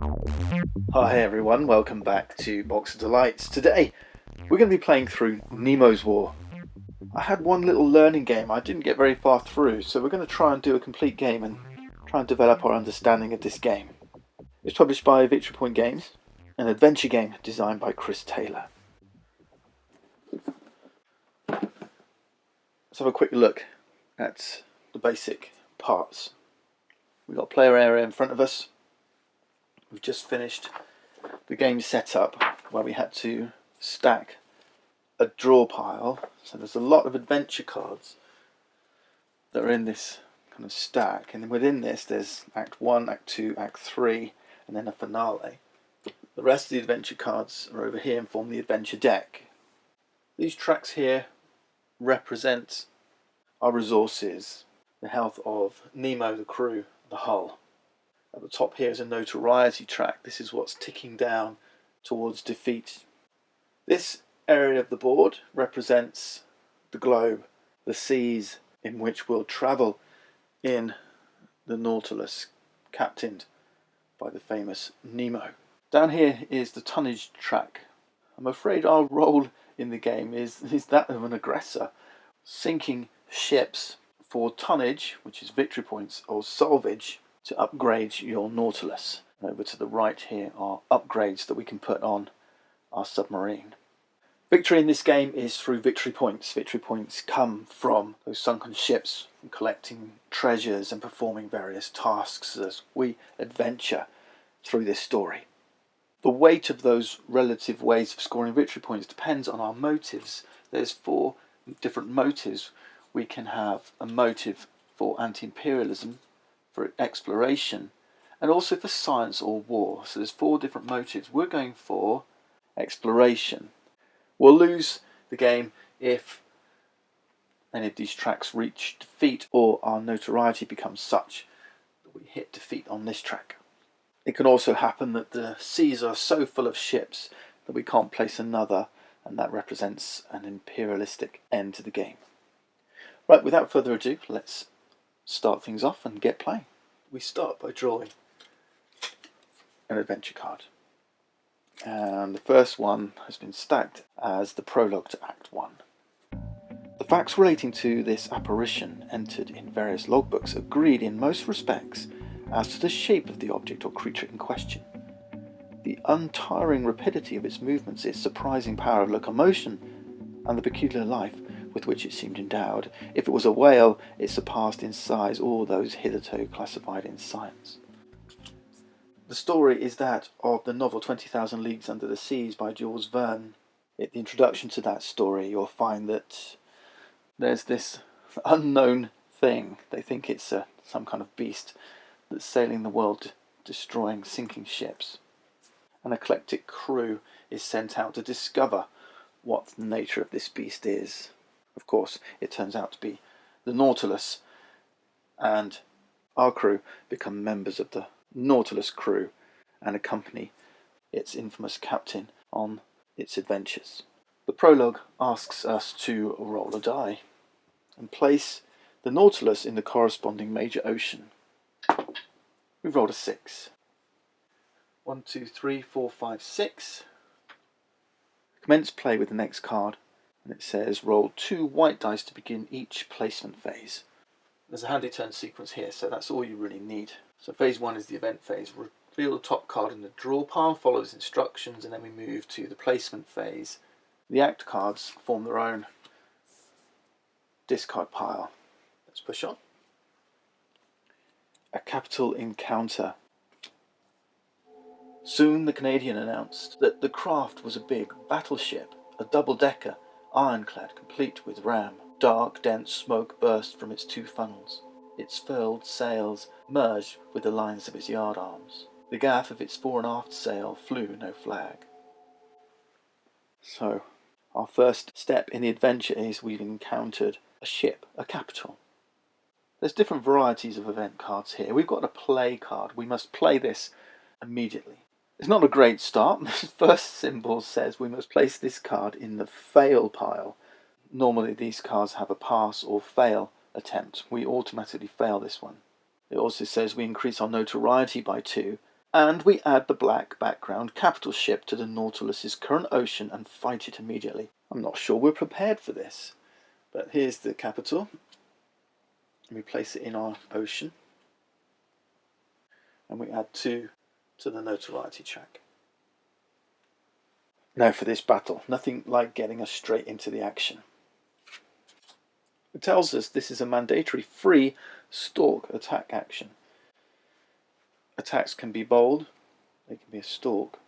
Hi everyone, welcome back to Box of Delights. Today we're going to be playing through Nemo's War. I had one little learning game I didn't get very far through, so we're going to try and do a complete game and try and develop our understanding of this game. It's published by Victory Point Games, an adventure game designed by Chris Taylor. Let's have a quick look at the basic parts. We've got a player area in front of us. We've just finished the game setup where we had to stack a draw pile. So there's a lot of adventure cards that are in this kind of stack, and within this there's Act 1, Act 2, Act 3 and then a finale. The rest of the adventure cards are over here and form the adventure deck. These tracks here represent our resources, the health of Nemo, the crew, the hull. At the top here is a notoriety track. This is what's ticking down towards defeat. This area of the board represents the globe, the seas in which we'll travel in the Nautilus, captained by the famous Nemo. Down here is the tonnage track. I'm afraid our role in the game is that of an aggressor, sinking ships for tonnage, which is victory points, or salvage to upgrade your Nautilus. And over to the right here are upgrades that we can put on our submarine. Victory in this game is through victory points. Victory points come from those sunken ships, from collecting treasures and performing various tasks as we adventure through this story. The weight of those relative ways of scoring victory points depends on our motives. There's 4 different motives. We can have a motive for anti-imperialism, for exploration, and also for science or war. So there's 4 different motives. We're going for exploration. We'll lose the game if any of these tracks reach defeat or our notoriety becomes such that we hit defeat on this track. It can also happen that the seas are so full of ships that we can't place another, and that represents an imperialistic end to the game. Right, without further ado, let's start things off and get playing. We start by drawing an adventure card. And the first one has been stacked as the prologue to Act 1. The facts relating to this apparition entered in various logbooks agreed in most respects as to the shape of the object or creature in question. The untiring rapidity of its movements, its surprising power of locomotion, and the peculiar life with which it seemed endowed. If it was a whale, it surpassed in size all those hitherto classified in science. The story is that of the novel 20,000 Leagues Under the Seas by Jules Verne. In the introduction to that story, you'll find that there's this unknown thing. They think it's some kind of beast that's sailing the world, destroying sinking ships. An eclectic crew is sent out to discover what the nature of this beast is. Of course, it turns out to be the Nautilus, and our crew become members of the Nautilus crew and accompany its infamous captain on its adventures. The prologue asks us to roll a die and place the Nautilus in the corresponding major ocean. We've rolled a 6. 1, 2, 3, 4, 5, 6. Commence play with the next card, and it says roll 2 white dice to begin each placement phase. There's a handy turn sequence here, so that's all you really need. So phase 1 is the event phase. Reveal the top card in the draw pile, follows instructions, and then we move to the placement phase. The act cards form their own discard pile. Let's push on. A capital encounter. Soon the Canadian announced that the craft was a big battleship, a double-decker, ironclad, complete with ram. Dark, dense smoke burst from its 2 funnels. Its furled sails merged with the lines of its yard arms. The gaff of its fore and aft sail flew no flag. So, our first step in the adventure is we've encountered a ship, a capital. There's different varieties of event cards here. We've got a play card. We must play this immediately. It's not a great start. The first symbol says we must place this card in the fail pile. Normally these cards have a pass or fail attempt. We automatically fail this one. It also says we increase our notoriety by 2 And we add the black background capital ship to the Nautilus's current ocean and fight it immediately. I'm not sure we're prepared for this, but here's the capital. We place it in our ocean, and we add 2 to the notoriety track. Now for this battle, nothing like getting us straight into the action. It tells us this is a mandatory free stalk attack action. Attacks can be bold, they can be a stalk.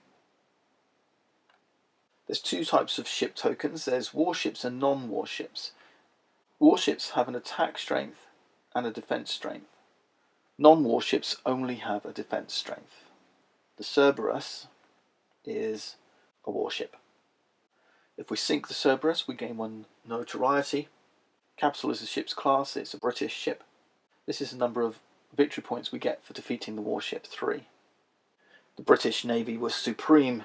There's 2 types of ship tokens. There's warships and non-warships. Warships have an attack strength and a defense strength. Non-warships only have a defense strength. The Cerberus is a warship. If we sink the Cerberus, we gain 1 notoriety. Capital is the ship's class, it's a British ship. This is the number of victory points we get for defeating the warship, 3. The British Navy was supreme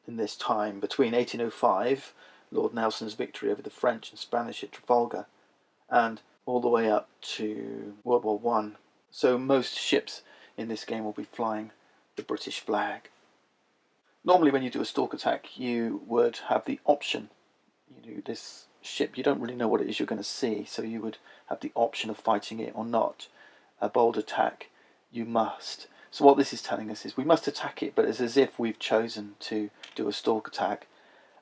in this time. Between 1805, Lord Nelson's victory over the French and Spanish at Trafalgar, and all the way up to World War I. So most ships in this game will be flying the British flag. Normally when you do a stalk attack, you would have the option. You do this ship, you don't really know what it is you're going to see, so you would have the option of fighting it or not. A bold attack, you must. So what this is telling us is we must attack it, but it's as if we've chosen to do a stalk attack.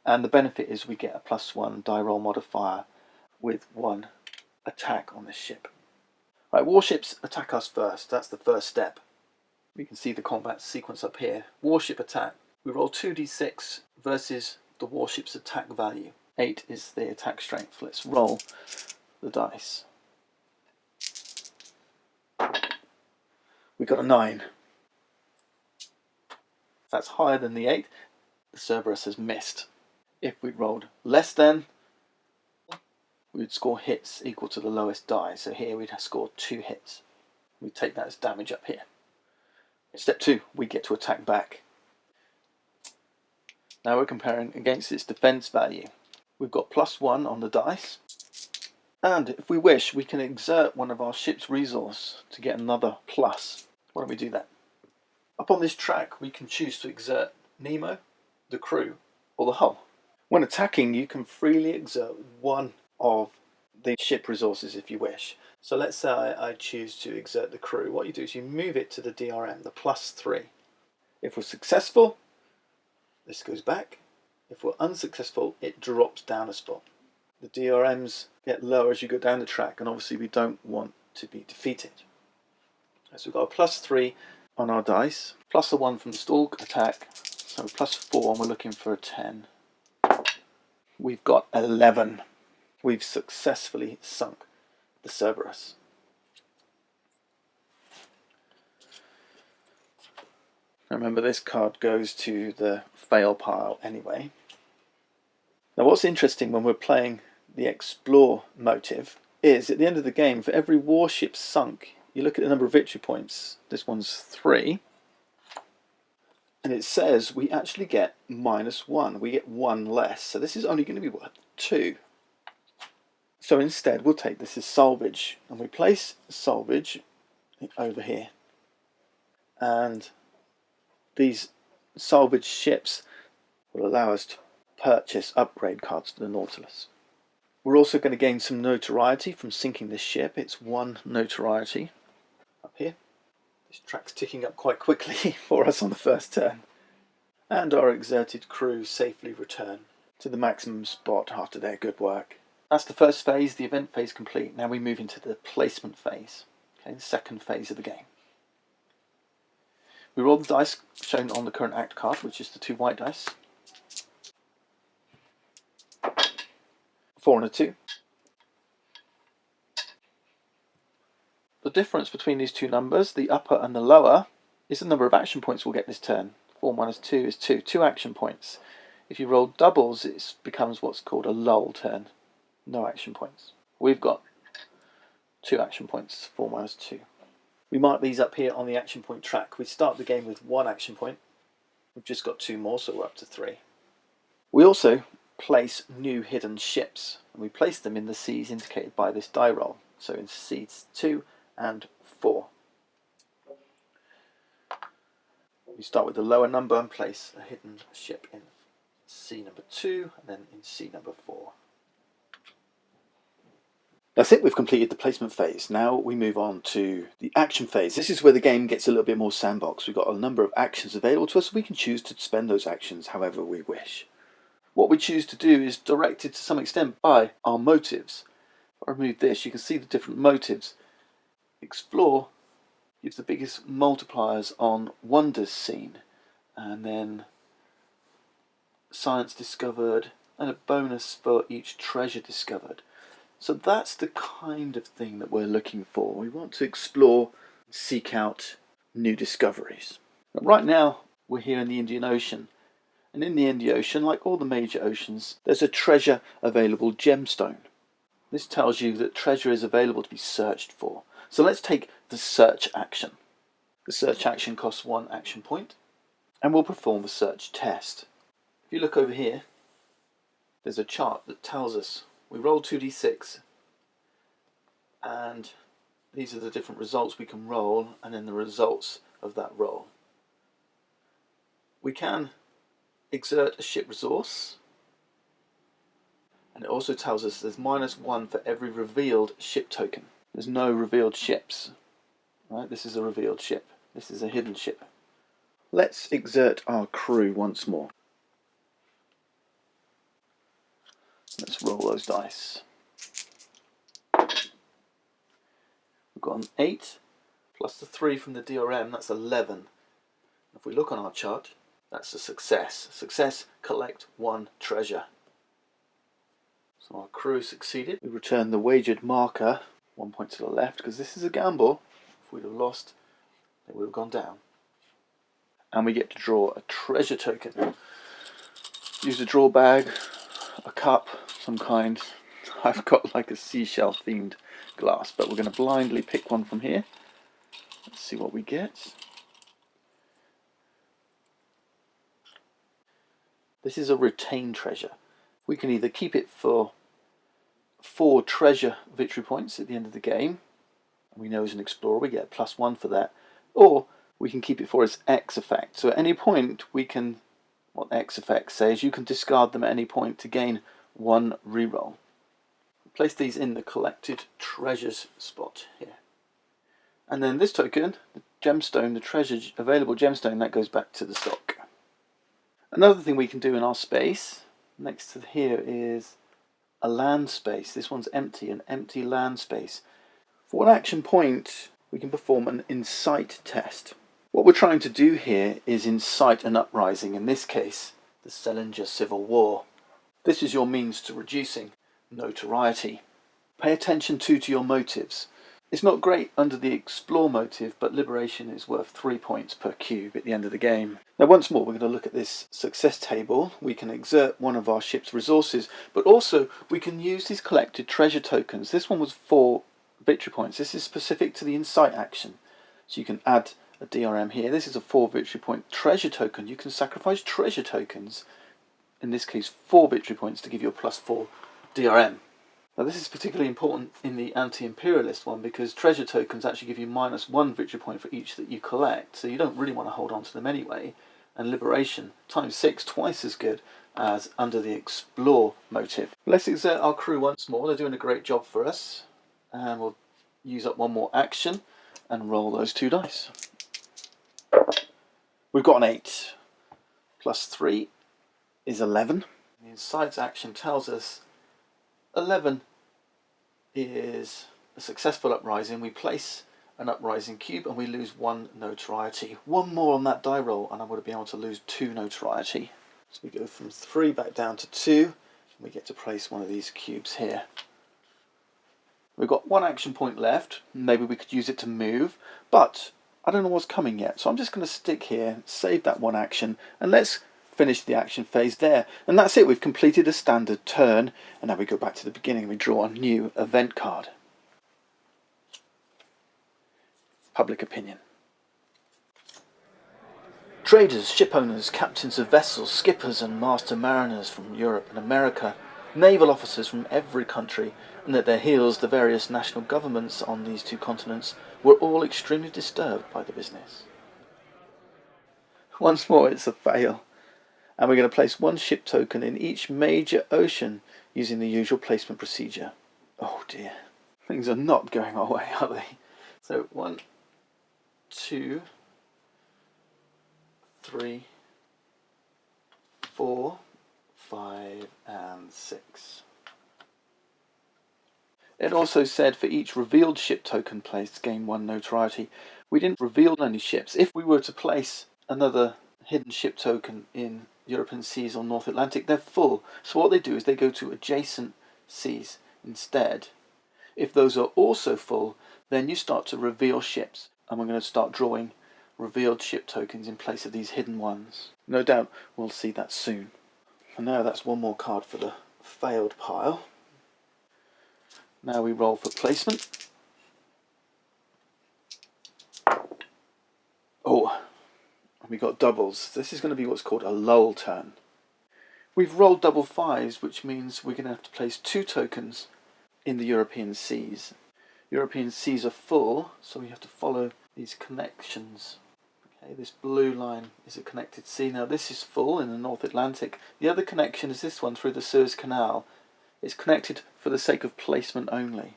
And the benefit is we get a +1 die roll modifier with 1 attack on this ship. Right, warships attack us first. That's the first step. We can see the combat sequence up here. Warship attack. We roll 2d6 versus the warship's attack value. 8 is the attack strength. Let's roll the dice. We got a 9. That's higher than the 8. The Cerberus has missed. If we'd rolled less than, we'd score hits equal to the lowest die. So here we'd have scored 2 hits. We take that as damage up here. Step 2, we get to attack back. Now we're comparing against its defense value. We've got +1 on the dice. And if we wish, we can exert one of our ship's resource to get another plus. Why don't we do that? Up on this track, we can choose to exert Nemo, the crew, or the hull. When attacking, you can freely exert one of the ship resources if you wish. So let's say I choose to exert the crew. What you do is you move it to the DRM, the +3. If we're successful, this goes back. If we're unsuccessful, it drops down a spot. The DRMs get lower as you go down the track, and obviously we don't want to be defeated. So we've got a +3 on our dice, +1 from the stalk attack, so +4, and we're looking for a 10. We've got 11. We've successfully sunk the Cerberus. Remember, this card goes to the fail pile anyway. Now what's interesting when we're playing the explore motive is at the end of the game, for every warship sunk, you look at the number of victory points. This one's 3. And it says we actually get -1. We get 1 less. So this is only going to be worth 2. So instead we'll take this as salvage. And we place salvage over here. And these salvage ships will allow us to purchase upgrade cards for the Nautilus. We're also going to gain some notoriety from sinking this ship. It's 1 notoriety up here. This track's ticking up quite quickly for us on the first turn. And our exerted crew safely return to the maximum spot after their good work. That's the first phase, the event phase complete. Now we move into the placement phase, okay, the second phase of the game. We roll the dice shown on the current act card, which is the 2 white dice. 4 and a 2. The difference between these two numbers, the upper and the lower, is the number of action points we'll get this turn. 4 minus 2 is 2. 2 action points. If you roll doubles, it becomes what's called a lull turn. No action points. We've got 2 action points, 4 minus 2. We mark these up here on the action point track. We start the game with 1 action point. We've just got 2 more, so we're up to 3. We also place new hidden ships, and we place them in the seas indicated by this die roll. So in seas 2 and 4. We start with the lower number and place a hidden ship in C number 2 and then in C number 4. That's it, we've completed the placement phase. Now we move on to the action phase. This is where the game gets a little bit more sandbox. We've got a number of actions available to us. We can choose to spend those actions however we wish. What we choose to do is directed to some extent by our motives. If I remove this, you can see the different motives. Explore gives the biggest multipliers on wonders seen, and then science discovered, and a bonus for each treasure discovered. So that's the kind of thing that we're looking for. We want to explore, seek out new discoveries. But right now, we're here in the Indian Ocean. And in the Indian Ocean, like all the major oceans, there's a treasure available gemstone. This tells you that treasure is available to be searched for. So let's take the search action. The search action costs 1 action point, and we'll perform the search test. If you look over here, there's a chart that tells us we roll 2d6, and these are the different results we can roll, and then the results of that roll. We can exert a ship resource, and it also tells us there's -1 for every revealed ship token. There's no revealed ships. Right? This is a revealed ship. This is a hidden ship. Let's exert our crew once more. Let's roll those dice. We've got an 8 plus the 3 from the DRM, that's 11. If we look on our chart, that's a success. Success, collect 1 treasure. So our crew succeeded. We return the wagered marker 1 point to the left, because this is a gamble. If we'd have lost, it would have gone down. And we get to draw a treasure token. Use a draw bag, a cup, some kind. I've got like a seashell themed glass, but we're going to blindly pick one from here. Let's see what we get. This is a retained treasure. We can either keep it for 4 treasure victory points at the end of the game. We know as an explorer we get +1 for that. Or we can keep it for its X effect. So at any point we can, what X effect says, you can discard them at any point to gain 1 reroll. Place these in the collected treasures spot here. And then this token, the gemstone, the treasure available gemstone, that goes back to the stock. Another thing we can do in our space, next to here, is a land space. This one's empty, an empty land space. For 1 action point, we can perform an insight test. What we're trying to do here is incite an uprising, in this case, the Salinger Civil War. This is your means to reducing notoriety. Pay attention to your motives. It's not great under the explore motive, but liberation is worth 3 points per cube at the end of the game. Now once more, we're going to look at this success table. We can exert one of our ship's resources, but also we can use these collected treasure tokens. This one was 4 victory points. This is specific to the insight action. So you can add a DRM here. This is a 4 victory point treasure token. You can sacrifice treasure tokens, in this case 4 victory points, to give you a +4 DRM. Now this is particularly important in the anti-imperialist one, because treasure tokens actually give you -1 victory point for each that you collect, so you don't really want to hold on to them anyway. And liberation, ×6, twice as good as under the explore motive. Let's exert our crew once more. They're doing a great job for us. And we'll use up 1 more action and roll those 2 dice. We've got an 8 plus 3 is 11. The insight action tells us 11 is a successful uprising. We place an uprising cube and we lose 1 notoriety. 1 more on that die roll and I would have been able to lose 2 notoriety. So we go from 3 back down to 2. And we get to place one of these cubes here. We've got 1 action point left. Maybe we could use it to move, but I don't know what's coming yet. So I'm just going to stick here, save that 1 action, and let's finish the action phase there. And that's it. We've completed a standard turn, and now we go back to the beginning and we draw a new event card. Public opinion. Traders, ship owners, captains of vessels, skippers and master mariners from Europe and America, naval officers from every country, and at their heels the various national governments on these 2 continents, were all extremely disturbed by the business. Once more it's a fail. And we're going to place one ship token in each major ocean using the usual placement procedure. Oh dear. Things are not going our way, are they? So 1, 2, 3, 4, 5 and 6. It also said for each revealed ship token placed, gain 1 notoriety. We didn't reveal any ships. If we were to place another hidden ship token in European seas or North Atlantic, they're full. So what they do is they go to adjacent seas instead. If those are also full, then you start to reveal ships, and we're going to start drawing revealed ship tokens in place of these hidden ones. No doubt we'll see that soon. And now that's one more card for the failed pile. Now we roll for placement. Oh, we got doubles. This is going to be what's called a lull turn. We've rolled double fives, which means we're going to have to place 2 tokens in the European seas. European seas are full, so we have to follow these connections. Okay, this blue line is a connected sea. Now this is full in the North Atlantic. The other connection is this one through the Suez Canal. It's connected for the sake of placement only.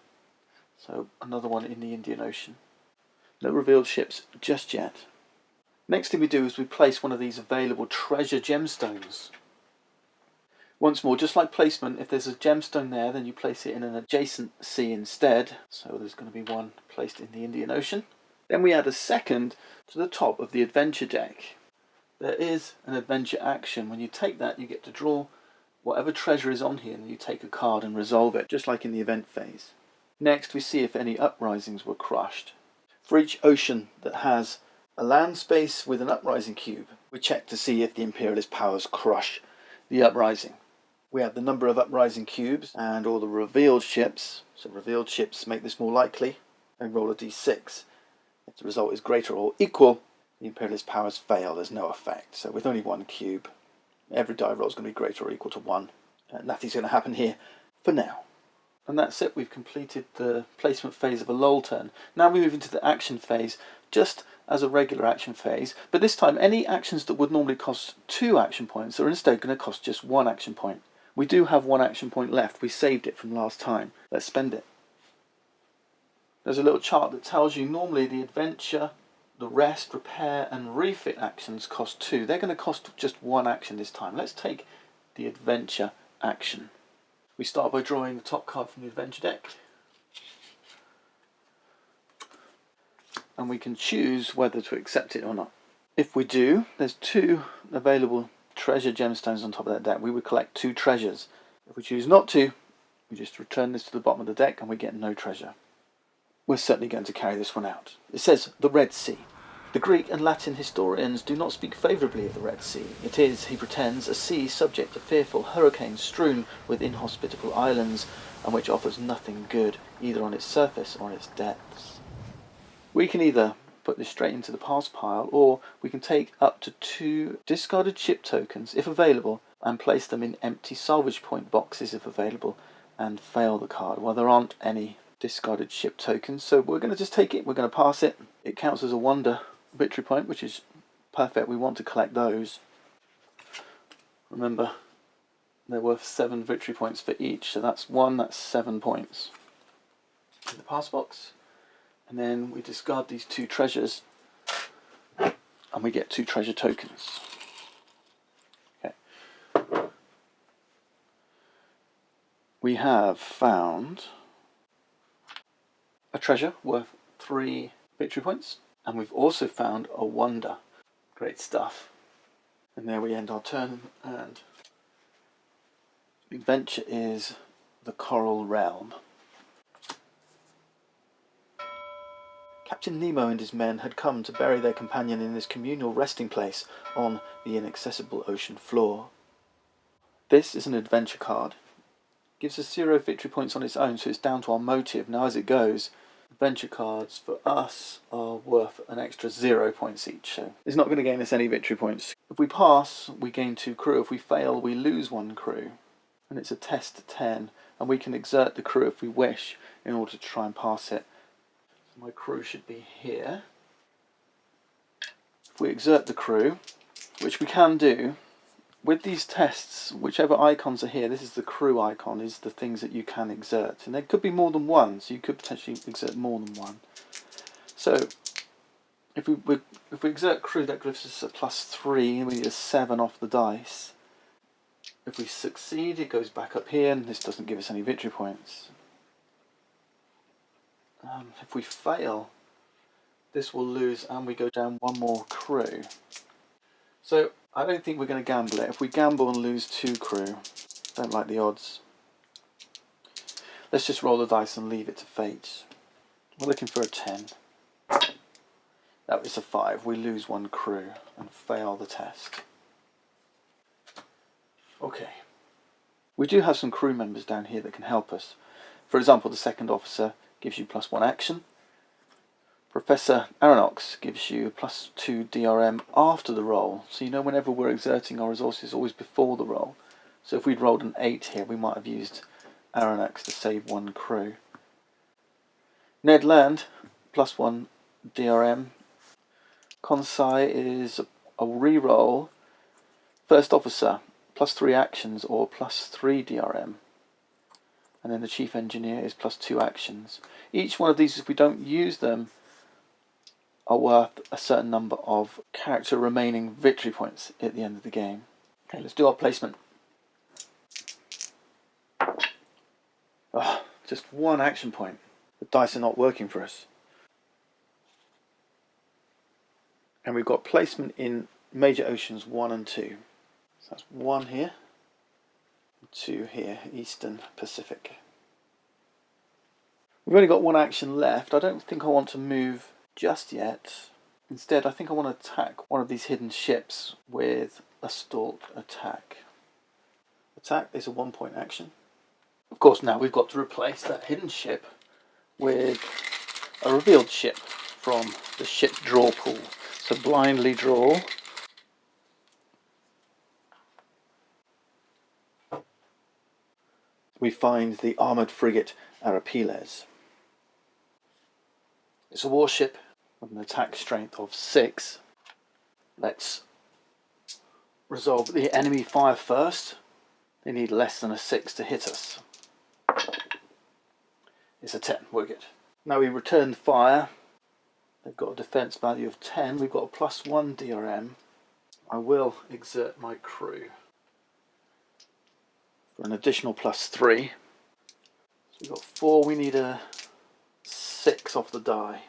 So another one in the Indian Ocean. No revealed ships just yet. Next thing we do is we place one of these available treasure gemstones. Once more, just like placement, if there's a gemstone there, then you place it in an adjacent sea instead. So there's going to be one placed in the Indian Ocean. Then we add a second to the top of the adventure deck. There is an adventure action. When you take that, you get to draw whatever treasure is on here, and you take a card and resolve it, just like in the event phase. Next, we see if any uprisings were crushed. For each ocean that has a land space with an uprising cube, we check to see if the imperialist powers crush the uprising. We have the number of uprising cubes and all the revealed ships. So revealed ships make this more likely. And roll a d6. If the result is greater or equal, the imperialist powers fail. There's no effect. So with only 1 cube, every die roll is going to be greater or equal to 1. Nothing's going to happen here for now. And that's it. We've completed the placement phase of a lull turn. Now we move into the action phase, just as a regular action phase. But this time, any actions that would normally cost 2 action points are instead going to cost just 1 action point. We do have 1 action point left. We saved it from last time. Let's spend it. There's a little chart that tells you normally the adventure, the rest, repair and refit actions cost 2. They're going to cost just 1 action this time. Let's take the adventure action. We start by drawing the top card from the adventure deck. And we can choose whether to accept it or not. If we do, there's 2 available treasure gemstones on top of that deck. We would collect 2 treasures. If we choose not to, we just return this to the bottom of the deck and we get no treasure. We're certainly going to carry this one out. It says the Red Sea. The Greek and Latin historians do not speak favourably of the Red Sea. It is, he pretends, a sea subject to fearful hurricanes, strewn with inhospitable islands, and which offers nothing good, either on its surface or its depths. We can either put this straight into the pass pile, or we can take up to 2 discarded ship tokens, if available, and place them in empty salvage point boxes, if available, and fail the card. Well, there aren't any discarded ship tokens, so we're going to just take it, we're going to pass it. It counts as a wonder victory point, which is perfect. We want to collect those. Remember, they're worth 7 victory points for each, so that's 1, that's 7 points. In the pass box, and then we discard these 2 treasures, and we get 2 treasure tokens. Okay. We have found a treasure worth 3 victory points, and we've also found a wonder. Great stuff. And there we end our turn, and the adventure is the Coral Realm. Captain Nemo and his men had come to bury their companion in this communal resting place on the inaccessible ocean floor. This is an adventure card. It gives us 0 victory points on its own, so it's down to our motive. Now as it goes, adventure cards for us are worth an extra 0 points each, so it's not going to gain us any victory points. If we pass, we gain 2 crew. If we fail, we lose 1 crew. And it's a test to 10, and we can exert the crew if we wish in order to try and pass it. So my crew should be here. If we exert the crew, which we can do. With these tests, whichever icons are here, this is the crew icon, is the things that you can exert. And there could be more than one, so you could potentially exert more than one. So, if we exert crew, that gives us a +3, and we need a 7 off the dice. If we succeed, it goes back up here, and this doesn't give us any victory points. If we fail, this will lose, and we go down one more crew. So, I don't think we're going to gamble it. If we gamble and lose 2 crew, don't like the odds. Let's just roll the dice and leave it to fate. We're looking for a 10. That was a 5. We lose 1 crew and fail the test. Okay. We do have some crew members down here that can help us. For example, the second officer gives you +1 action. Professor Aronox gives you +2 DRM after the roll. So you know whenever we're exerting our resources, always before the roll. So if we'd rolled an 8 here, we might have used Aronox to save 1 crew. Ned Land, +1 DRM. Consai is a re-roll. First officer, +3 actions or +3 DRM. And then the chief engineer is +2 actions. Each one of these, if we don't use them, are worth a certain number of character remaining victory points at the end of the game. Okay, let's do our placement. Oh, just 1 action point. The dice are not working for us. And we've got placement in major oceans 1 and 2. So that's 1 here, 2 here, Eastern Pacific. We've only got 1 action left. I don't think I want to move just yet. Instead, I think I want to attack one of these hidden ships with a stalk attack. Attack is a 1-point action. Of course, now we've got to replace that hidden ship with a revealed ship from the ship draw pool. So blindly draw. We find the armoured frigate Arapiles. It's a warship with an attack strength of 6. Let's resolve the enemy fire first. They need less than a 6 to hit us. It's a 10, we're good. Now we return fire. They've got a defence value of 10. We've got a +1 DRM. I will exert my crew for an additional +3. So we've got 4, we need a 6 off the die.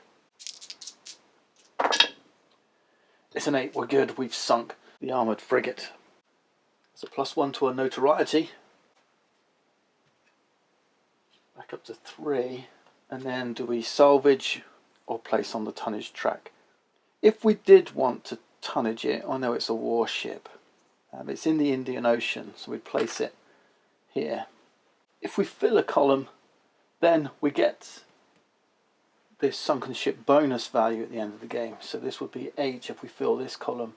It's an 8, we're good, we've sunk the armoured frigate. It's a +1 to our notoriety. Back up to 3. And then do we salvage or place on the tonnage track? If we did want to tonnage it, I know it's a warship. It's in the Indian Ocean, so we'd place it here. If we fill a column, then we get this sunken ship bonus value at the end of the game. So this would be 8 if we fill this column,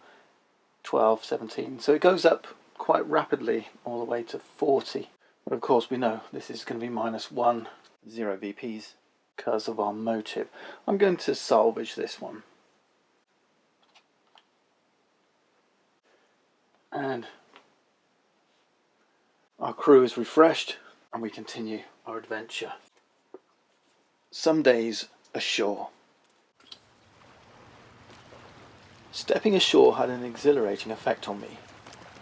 12, 17. So it goes up quite rapidly all the way to 40. But of course we know this is going to be -1, 0 VPs because of our motive. I'm going to salvage this one. And our crew is refreshed and we continue our adventure. Some days ashore. Stepping ashore had an exhilarating effect on me.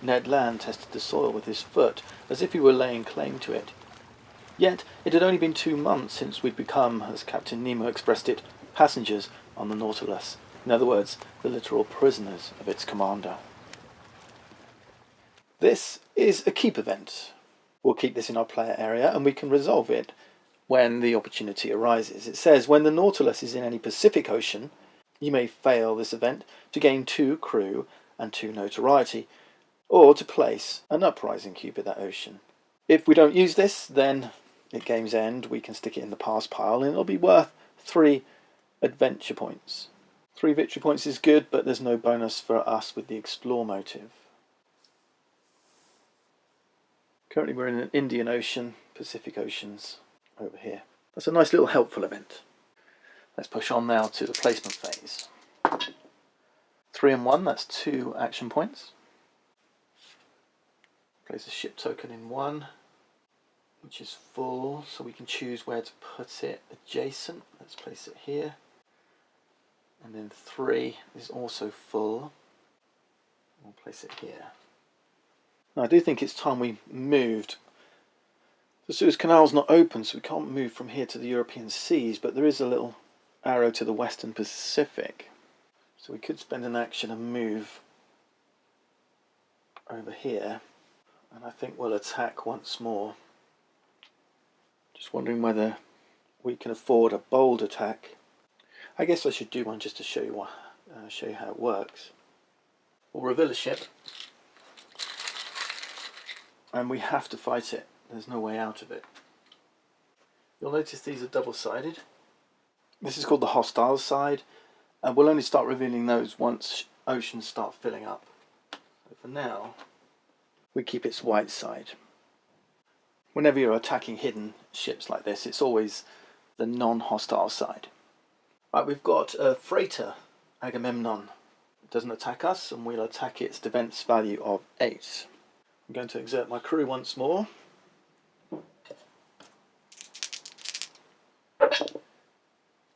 Ned Land tested the soil with his foot, as if he were laying claim to it. Yet it had only been 2 months since we'd become, as Captain Nemo expressed it, passengers on the Nautilus. In other words, the literal prisoners of its commander. This is a keep event. We'll keep this in our player area and we can resolve it when the opportunity arises. It says, when the Nautilus is in any Pacific Ocean, you may fail this event to gain 2 crew and 2 notoriety, or to place an uprising cube in that ocean. If we don't use this, then at game's end we can stick it in the pass pile and it'll be worth 3 adventure points. 3 victory points is good, but there's no bonus for us with the explore motive. Currently we're in an Indian Ocean, Pacific Oceans over here. That's a nice little helpful event. Let's push on now to the placement phase. 3 and 1, that's 2 action points. Place a ship token in 1, which is full, so we can choose where to put it adjacent. Let's place it here. And then 3 is also full. We'll place it here. Now I do think it's time we moved. The Suez Canal's not open, so we can't move from here to the European seas, but there is a little arrow to the Western Pacific. So we could spend an action and move over here. And I think we'll attack once more. Just wondering whether we can afford a bold attack. I guess I should do one just to show you how it works. We'll reveal a ship, and we have to fight it. There's no way out of it. You'll notice these are double-sided. This is called the hostile side, and we'll only start revealing those once oceans start filling up. So for now, we keep its white side. Whenever you're attacking hidden ships like this, it's always the non-hostile side. Right, we've got a freighter, Agamemnon. It doesn't attack us, and we'll attack its defense value of 8. I'm going to exert my crew once more.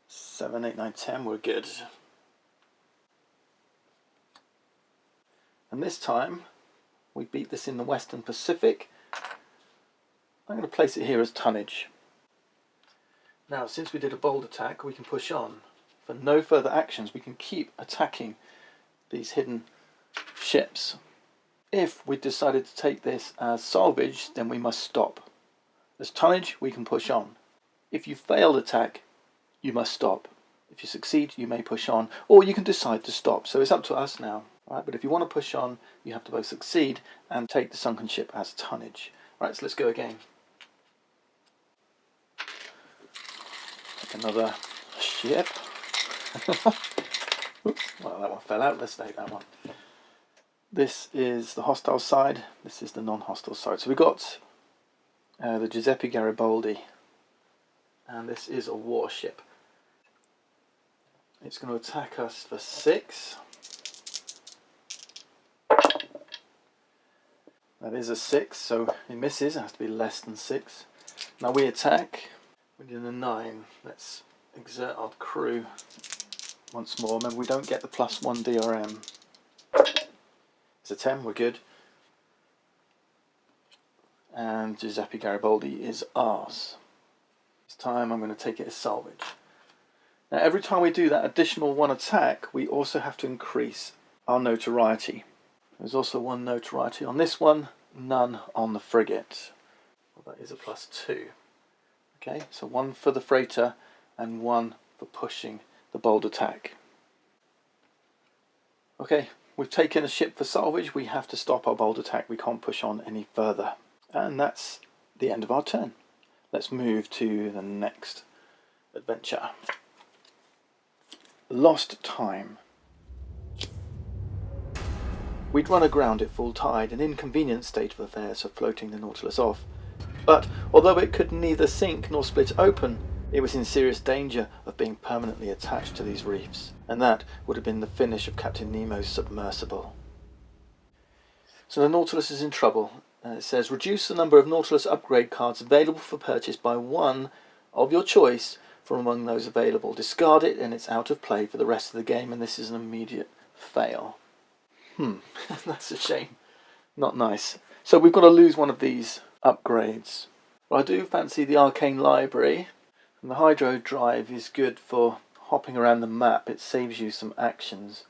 7, 8, 9, 10, we're good. And this time, we beat this in the Western Pacific. I'm going to place it here as tonnage. Now, since we did a bold attack, we can push on. For no further actions, we can keep attacking these hidden ships. If we decided to take this as salvage, then we must stop. As tonnage, we can push on. If you failed attack, you must stop. If you succeed, you may push on, or you can decide to stop. So it's up to us now. Right? But if you want to push on, you have to both succeed and take the sunken ship as tonnage. Right, so let's go again. Take another ship. Oops, well, that one fell out. Let's take that one. This is the hostile side. This is the non-hostile side. So we've got the Giuseppe Garibaldi, and this is a warship. It's going to attack us for 6. That is a 6, so it misses. It has to be less than 6. Now we attack. We did a 9. Let's exert our crew once more. Remember, we don't get the +1 DRM. It's a 10, we're good. And Giuseppe Garibaldi is ours. This time I'm going to take it as salvage. Now every time we do that additional 1 attack, we also have to increase our notoriety. There's also 1 notoriety on this one, none on the frigate. Well, that is a +2. Okay, so 1 for the freighter and 1 for pushing the bold attack. Okay, we've taken a ship for salvage. We have to stop our bold attack. We can't push on any further. And that's the end of our turn. Let's move to the next adventure. Lost time. We'd run aground at full tide, an inconvenient state of affairs for floating the Nautilus off. But although it could neither sink nor split open, it was in serious danger of being permanently attached to these reefs, and that would have been the finish of Captain Nemo's submersible. So the Nautilus is in trouble. It says, reduce the number of Nautilus upgrade cards available for purchase by 1 of your choice from among those available. Discard it and it's out of play for the rest of the game, and this is an immediate fail. That's a shame. Not nice. So we've got to lose one of these upgrades. Well, I do fancy the Arcane Library, and the Hydro Drive is good for hopping around the map. It saves you some actions.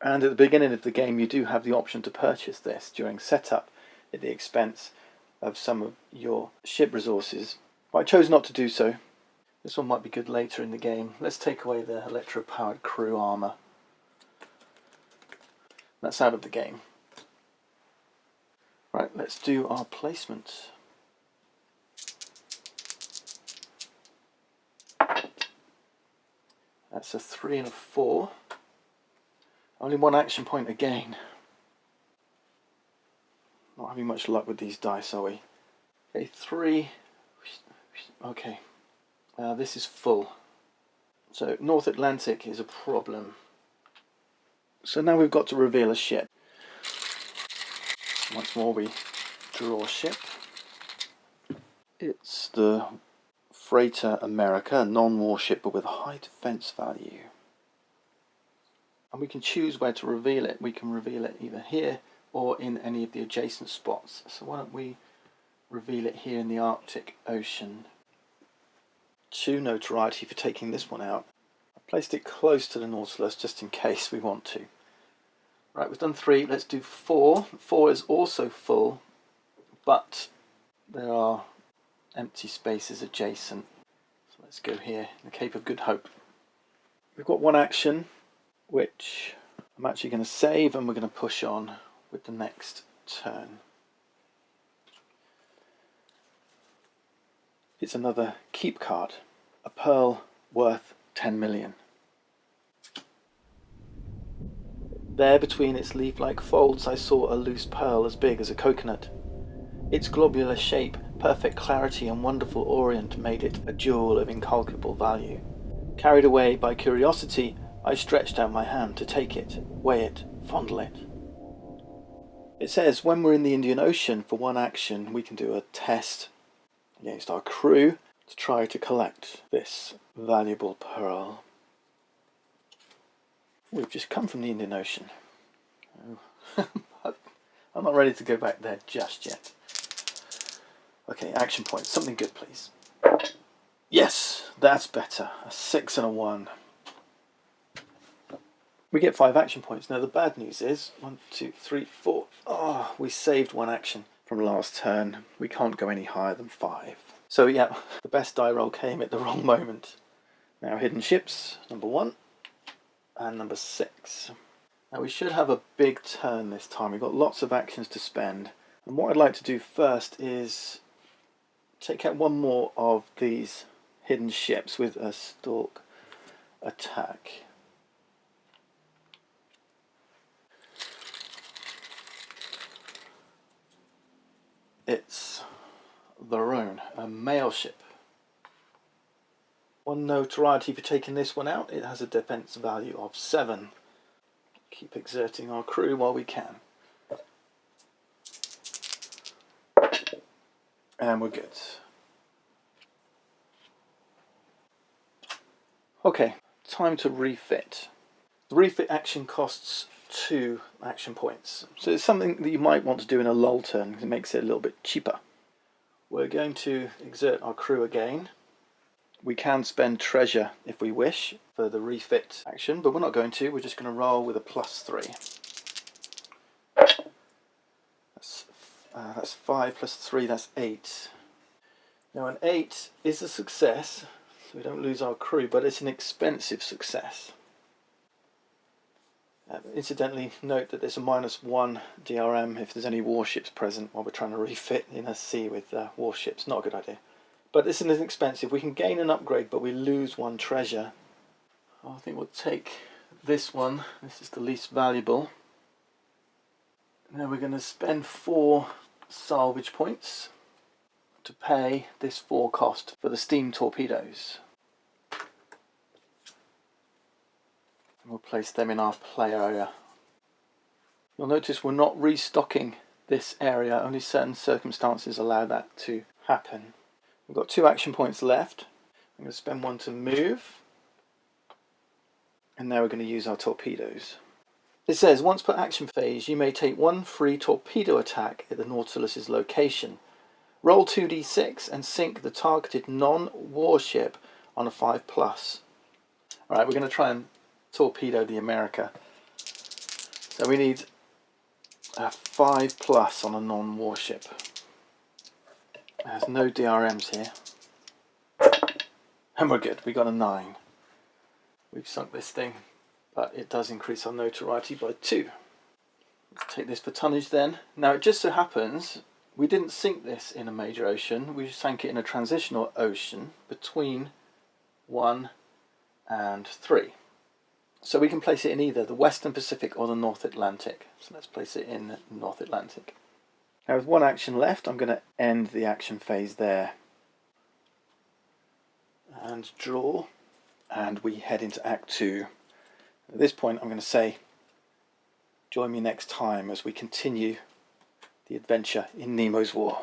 And at the beginning of the game you do have the option to purchase this during setup at the expense of some of your ship resources. But I chose not to do so. This one might be good later in the game. Let's take away the electro-powered crew armour. That's out of the game. Right, let's do our placement. That's a 3 and a 4. Only 1 action point again. Not having much luck with these dice, are we? Okay, 3. Okay, this is full. So North Atlantic is a problem. So now we've got to reveal a ship. Once more we draw a ship. It's the freighter America, a non-warship but with a high defense value. And we can choose where to reveal it. We can reveal it either here or in any of the adjacent spots. So why don't we reveal it here in the Arctic Ocean. 2 notoriety for taking this one out. I placed it close to the Nautilus just in case we want to. Right, we've done 3, let's do 4. 4 is also full, but there are empty spaces adjacent. So let's go here, the Cape of Good Hope. We've got 1 action, which I'm actually going to save, and we're going to push on with the next turn. It's another keep card, a pearl worth 10 million. There between its leaf-like folds I saw a loose pearl as big as a coconut. Its globular shape, perfect clarity and wonderful orient made it a jewel of incalculable value. Carried away by curiosity, I stretched out my hand to take it, weigh it, fondle it. It says when we're in the Indian Ocean, for 1 action we can do a test against our crew to try to collect this valuable pearl. We've just come from the Indian Ocean. I'm not ready to go back there just yet. Okay, action points. Something good, please. Yes, that's better. A 6 and a 1. We get 5 action points. Now the bad news is 1, 2, 3, 4. Oh, we saved 1 action from last turn. We can't go any higher than 5. So yeah, the best die roll came at the wrong moment. Now hidden ships, number 1 and number 6. Now we should have a big turn this time. We've got lots of actions to spend. And what I'd like to do first is take out 1 more of these hidden ships with a stalk attack. It's the Rhone, a mail ship. 1 notoriety for taking this one out. It has a defense value of 7. Keep exerting our crew while we can. And we're good. Okay, time to refit. The refit action costs 2 action points. So it's something that you might want to do in a lull turn because it makes it a little bit cheaper. We're going to exert our crew again. We can spend treasure if we wish for the refit action, but we're not going to. We're just going to roll with a +3. That's 5 plus 3, that's 8. Now an 8 is a success, so we don't lose our crew, but it's an expensive success. Incidentally, note that there's a -1 DRM if there's any warships present while we're trying to refit in a sea with warships. Not a good idea. But this is expensive. We can gain an upgrade, but we lose 1 treasure. I think we'll take this one. This is the least valuable. Now we're going to spend 4 salvage points to pay this 4 cost for the steam torpedoes. And we'll place them in our play area. You'll notice we're not restocking this area. Only certain circumstances allow that to happen. We've got 2 action points left. I'm going to spend 1 to move. And now we're going to use our torpedoes. It says, once per action phase, you may take 1 free torpedo attack at the Nautilus's location. Roll 2d6 and sink the targeted non-warship on a 5+. Alright, we're going to try and torpedo the America. So we need a 5+ on a non-warship. There's no DRMs here. And we're good, we got a 9. We've sunk this thing, but it does increase our notoriety by 2. Let's take this for tonnage then. Now it just so happens we didn't sink this in a major ocean, we sank it in a transitional ocean between 1 and 3. So we can place it in either the Western Pacific or the North Atlantic. So let's place it in the North Atlantic. Now with 1 action left, I'm going to end the action phase there. And draw. And we head into Act 2. At this point I'm going to say Join me next time as we continue the adventure in Nemo's War.